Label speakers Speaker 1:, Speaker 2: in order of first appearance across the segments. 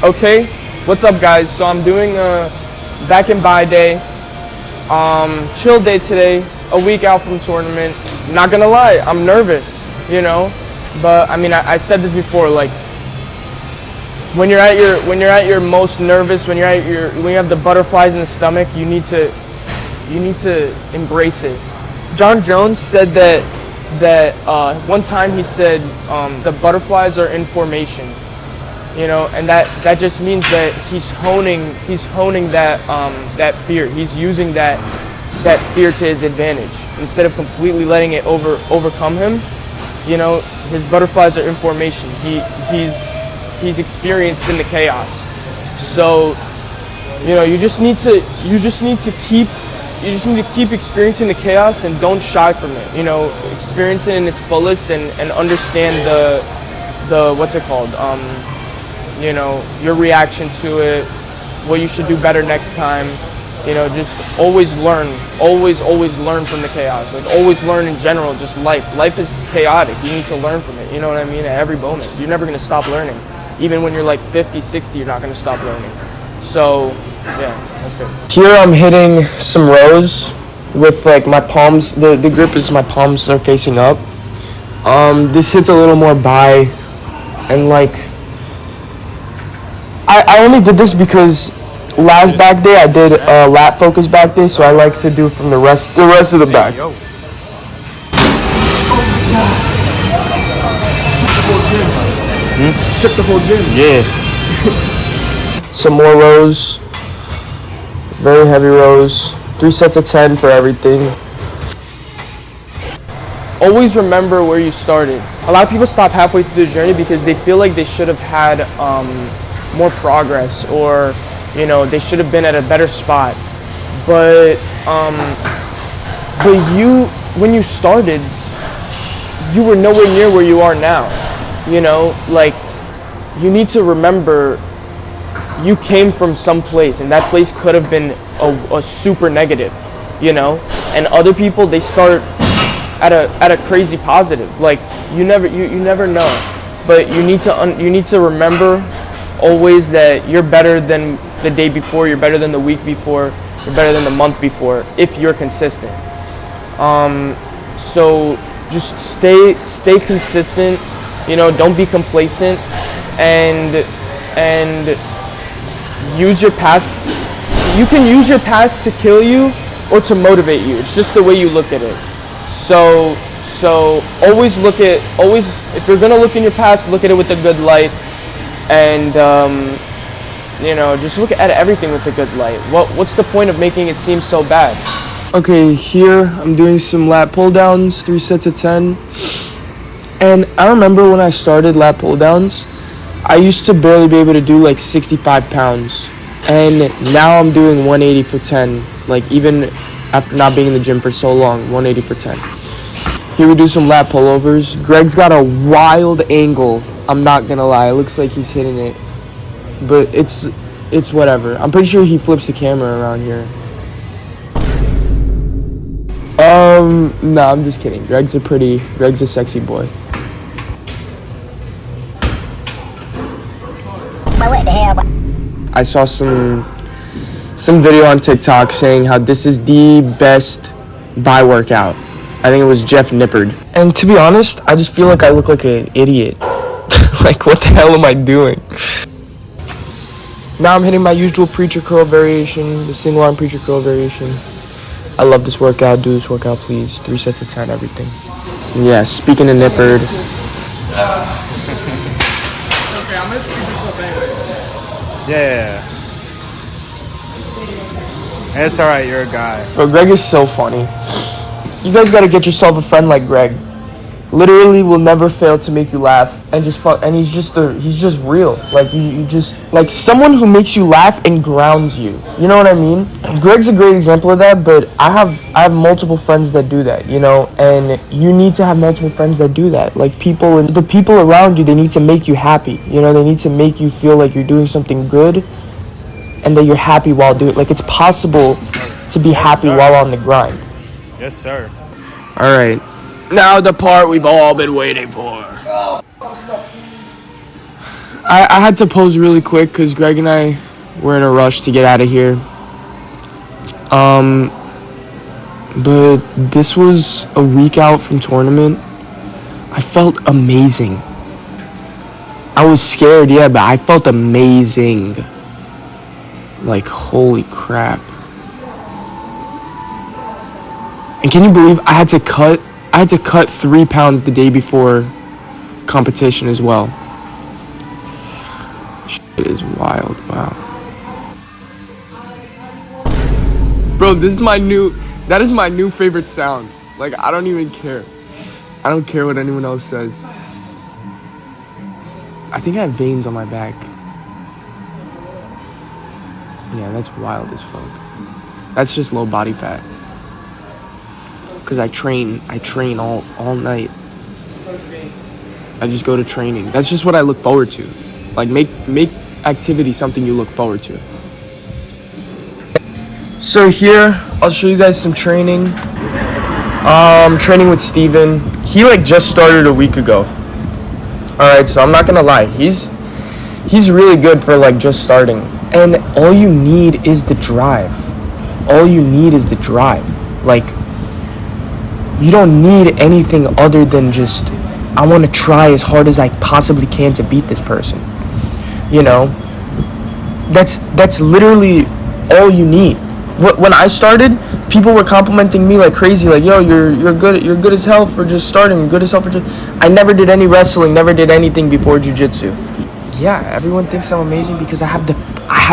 Speaker 1: Okay, what's up guys? So I'm doing a back and buy day, chill day today, a week out from tournament. Not gonna lie, I'm nervous, you know, but I mean I said this before, like when you're at your most nervous, when you have the butterflies in the stomach, you need to embrace it. John Jones said that one time he said the butterflies are in formation. You know, and that just means that he's honing that fear. He's using that fear to his advantage instead of completely letting it overcome him. You know, his butterflies are in formation. He's experienced in the chaos. So, you know, you just need to keep experiencing the chaos and don't shy from it. You know, experience it in its fullest and understand the what's it called? You know, your reaction to it, what you should do better next time. You know, just always learn from the chaos. Like always learn in general, just life. Life is chaotic. You need to learn from it. You know what I mean? At every moment. You're never going to stop learning. Even when you're like 50, 60, you're not going to stop learning. So, yeah, that's good. Here I'm hitting some rows with like my palms. The grip is my palms are facing up. This hits a little more by, and like, I only did this because last back day I did a lat focus back day, so I like to do from the rest of the back.
Speaker 2: Shook the whole gym.
Speaker 1: Yeah. Some more rows. Very heavy rows. 3 sets of 10 for everything. Always remember where you started. A lot of people stop halfway through the journey because they feel like they should have had more progress, or you know, they should have been at a better spot. But you, when you started, you were nowhere near where you are now. You know, like, you need to remember you came from some place, and that place could have been a super negative, you know. And other people, they start at a crazy positive. Like, you never know. But you need to remember always that you're better than the day before, you're better than the week before, you're better than the month before, if you're consistent. So just stay consistent, you know, don't be complacent, and use your past. You can use your past to kill you or to motivate you. It's just the way you look at it. So always if you're gonna look in your past, look at it with a good light. And you know, just look at everything with a good light. What's the point of making it seem so bad? Okay, here I'm doing some lat pull downs, 3 sets of 10. And I remember when I started lat pull downs, I used to barely be able to do like 65 pounds. And now I'm doing 180 for 10. Like, even after not being in the gym for so long, 180 for 10. Here we do some lat pullovers. Greg's got a wild angle. I'm not gonna lie, it looks like he's hitting it, but it's whatever. I'm pretty sure he flips the camera around here. No, I'm just kidding. Greg's a sexy boy.
Speaker 3: What the hell?
Speaker 1: I saw some video on TikTok saying how this is the best buy workout. I think it was Jeff Nippard. And to be honest, I just feel like I look like an idiot. Like, what the hell am I doing? Now I'm hitting my usual preacher curl variation, the single arm preacher curl variation. I love this workout. Do this workout, please. 3 sets of 10, everything. Yeah, speaking of Nippard.
Speaker 2: Okay, I'm gonna speed this up anyway.
Speaker 4: Yeah. It's alright, you're a guy.
Speaker 1: Bro, Greg is so funny. You guys gotta get yourself a friend like Greg. Literally will never fail to make you laugh, and he's just real. Like, you just, like, someone who makes you laugh and grounds you. You know what I mean? Greg's a great example of that, but I have multiple friends that do that, you know, and you need to have multiple friends that do that. Like, the people around you, they need to make you happy. You know, they need to make you feel like you're doing something good and that you're happy while doing it. Like, it's possible to be happy while on the grind.
Speaker 4: Yes, sir.
Speaker 1: All right. Now the part we've all been waiting for. I had to pose really quick because Greg and I were in a rush to get out of here. But this was a week out from tournament. I felt amazing. I was scared, yeah, but I felt amazing. Like, holy crap. And can you believe I had to cut 3 pounds the day before competition as well. Shit is wild, wow. Bro, that is my new favorite sound. Like, I don't even care. I don't care what anyone else says. I think I have veins on my back. Yeah, that's wild as fuck. That's just low body fat. Cause I train all night. I just go to training. That's just what I look forward to. Like make activity something you look forward to. So here, I'll show you guys some training. Training with Steven. He like just started a week ago. Alright, so I'm not gonna lie. He's really good for like just starting. And all you need is the drive. All you need is the drive. Like, you don't need anything other than just, I want to try as hard as I possibly can to beat this person. You know? That's literally all you need. When I started, people were complimenting me like crazy, like, yo, you're good as hell for just starting, good as hell for just... I never did any wrestling, never did anything before jiu-jitsu. Yeah, everyone thinks I'm amazing because I have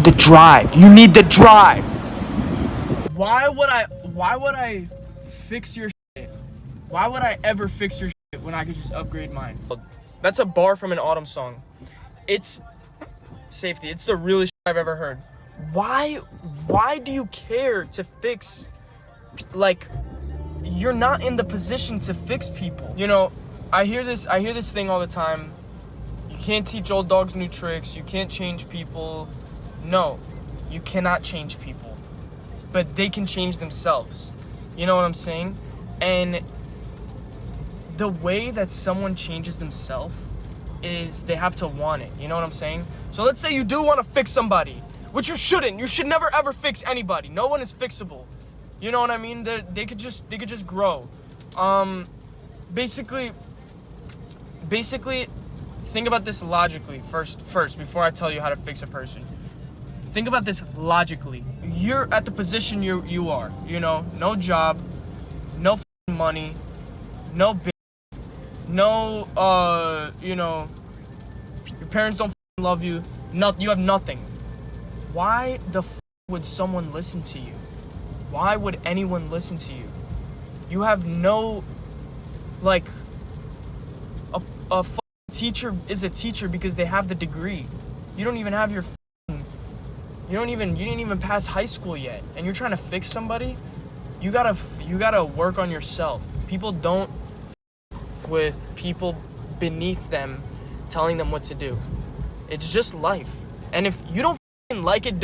Speaker 1: the drive. You need the drive. Why would I fix your shit? Why would I ever fix your shit when I could just upgrade mine? That's a bar from an Autumn song. It's safety. It's the realest shit I've ever heard. Why do you care to fix, like, you're not in the position to fix people. You know, I hear this thing all the time. You can't teach old dogs new tricks. You can't change people. No, you cannot change people. But they can change themselves. You know what I'm saying? And the way that someone changes themselves is they have to want it. You know what I'm saying? So let's say you do want to fix somebody, which you shouldn't. You should never ever fix anybody. No one is fixable. You know what I mean? They could just grow. Basically, think about this logically first before I tell you how to fix a person. Think about this logically. You're at the position you are. You know, no job, no money, no bitch, no you know, your parents don't love you. You have nothing. Why the would someone listen to you? Why would anyone listen to you? You have no, like, a teacher is a teacher because they have the degree. You don't even have your, you didn't even pass high school yet, and you're trying to fix somebody. You gotta work on yourself. People don't with people beneath them telling them what to do. It's just life. And if you don't like it,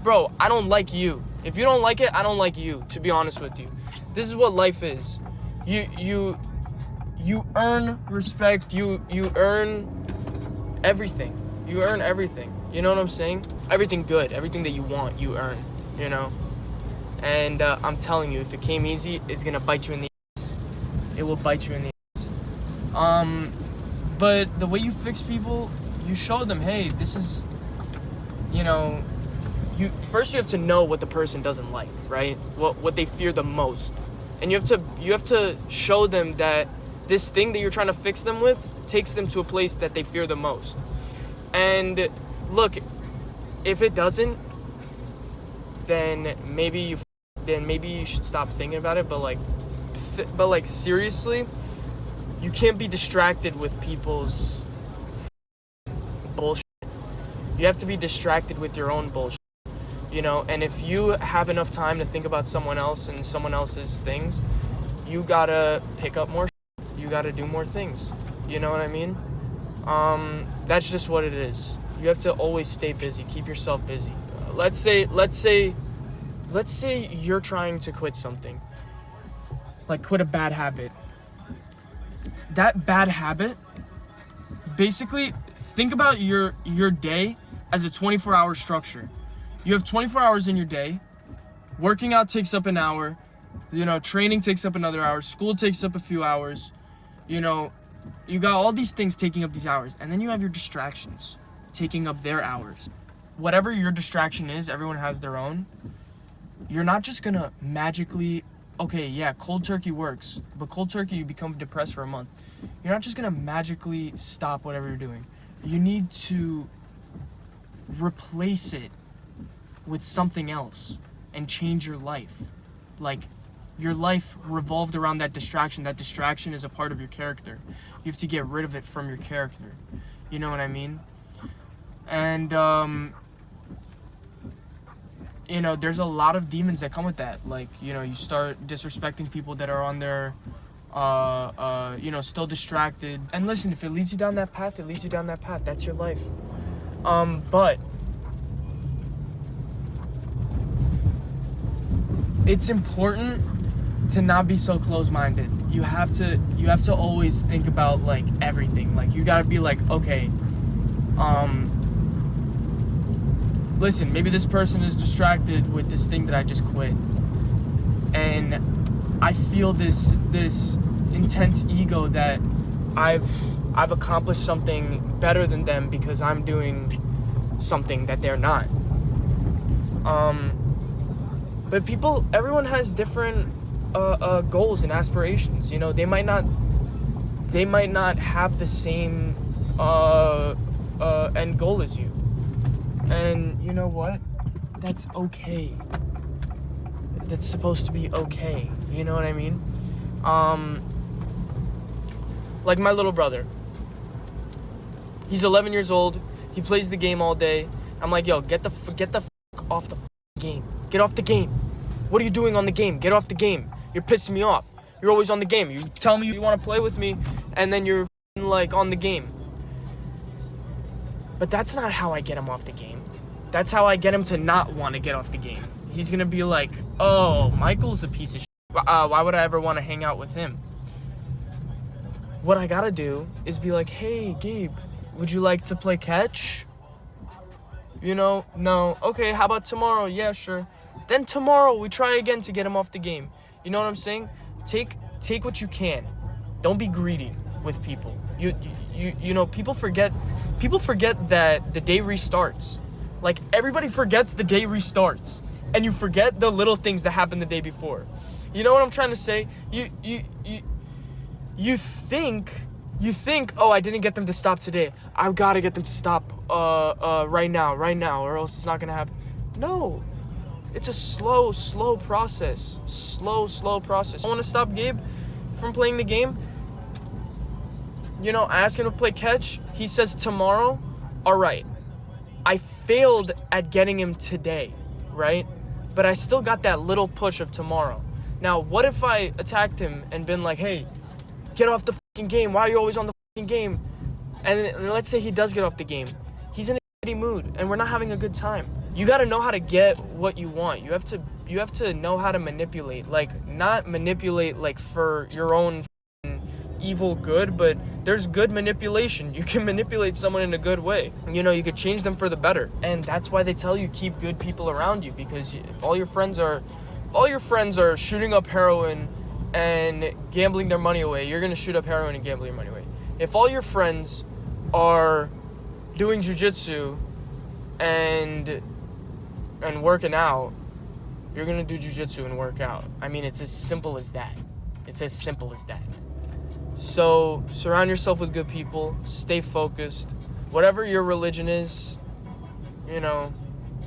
Speaker 1: bro, I don't like you. If you don't like it, I don't like you, to be honest with you. This is what life is. You earn respect, you earn everything. You earn everything. You know what I'm saying? Everything good, everything that you want, you earn, you know? And I'm telling you, if it came easy, it's gonna bite you in the ass. It will bite you in the ass. But the way you fix people, you show them, hey, this is, you know, you have to know what the person doesn't like, right? What they fear the most. And you have to show them that this thing that you're trying to fix them with takes them to a place that they fear the most. And look, if it doesn't, then maybe you should stop thinking about it. But like seriously, you can't be distracted with people's bullshit. You have to be distracted with your own bullshit, you know? And if you have enough time to think about someone else and someone else's things, you gotta pick up more shit. You gotta do more things. You know what I mean? That's just what it is. You have to always stay busy. Keep yourself busy. Let's say you're trying to quit something. Like quit a bad habit. That bad habit, basically, think about your day as a 24-hour structure. You have 24 hours in your day. Working out takes up an hour. Training takes up another hour. School takes up a few hours. You got all these things taking up these hours. And then you have your distractions taking up their hours. Whatever your distraction is, everyone has their own. You're not just gonna magically, okay, yeah, cold turkey works, but cold turkey, you become depressed for a month. You're not just gonna magically stop whatever you're doing. You need to replace it with something else and change your life. Like, your life revolved around that distraction. That distraction is a part of your character. You have to get rid of it from your character. You know what I mean? And, there's a lot of demons that come with that. Like, you start disrespecting people that are on their, still distracted. And listen, if it leads you down that path, it leads you down that path. That's your life. But it's important to not be so close-minded. You have to always think about, like, everything. Like, you gotta be like, okay, listen, maybe this person is distracted with this thing that I just quit. And I feel this intense ego that I've accomplished something better than them because I'm doing something that they're not. But everyone has different goals and aspirations. They might not have the same end goal as you. And you know what? That's okay. That's supposed to be okay. You know what I mean? Like my little brother. He's 11 years old. He plays the game all day. I'm like, yo, get the off the game. Get off the game. What are you doing on the game? Get off the game. You're pissing me off. You're always on the game. You tell me you want to play with me, and then you're like on the game. But that's not how I get him off the game. That's how I get him to not want to get off the game. He's gonna be like, oh, Michael's a piece of shit. Why would I ever want to hang out with him? What I gotta do is be like, hey, Gabe, would you like to play catch? No. Okay, how about tomorrow? Yeah, sure. Then tomorrow we try again to get him off the game. You know what I'm saying? Take what you can. Don't be greedy with people. People forget that the day restarts. Like, everybody forgets the day restarts, and you forget the little things that happened the day before. You know what I'm trying to say? You think, oh, I didn't get them to stop today. I've got to get them to stop right now, or else it's not gonna happen. No, it's a slow process. Slow process. I want to stop Gabe from playing the game. I ask him to play catch. He says tomorrow. All right. I failed at getting him today, right? But I still got that little push of tomorrow. Now, what if I attacked him and been like, hey, get off the fucking game. Why are you always on the fucking game? And let's say he does get off the game. He's in a shitty mood, and we're not having a good time. You got to know how to get what you want. You have to know how to manipulate. Like, not manipulate like for your own evil good, but there's good manipulation. You can manipulate someone in a good way. You could change them for the better. And that's why they tell you keep good people around you, because if all your friends are shooting up heroin and gambling their money away, you're going to shoot up heroin and gamble your money away. If all your friends are doing jiu-jitsu and working out, you're going to do jiu-jitsu and work out. I mean, it's as simple as that. So surround yourself with good people. Stay focused. Whatever your religion is,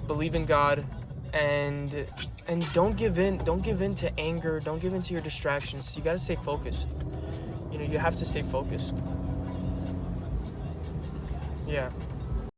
Speaker 1: believe in God, and don't give in to anger. Don't give in to your distractions. You gotta stay focused. You have to stay focused. Yeah.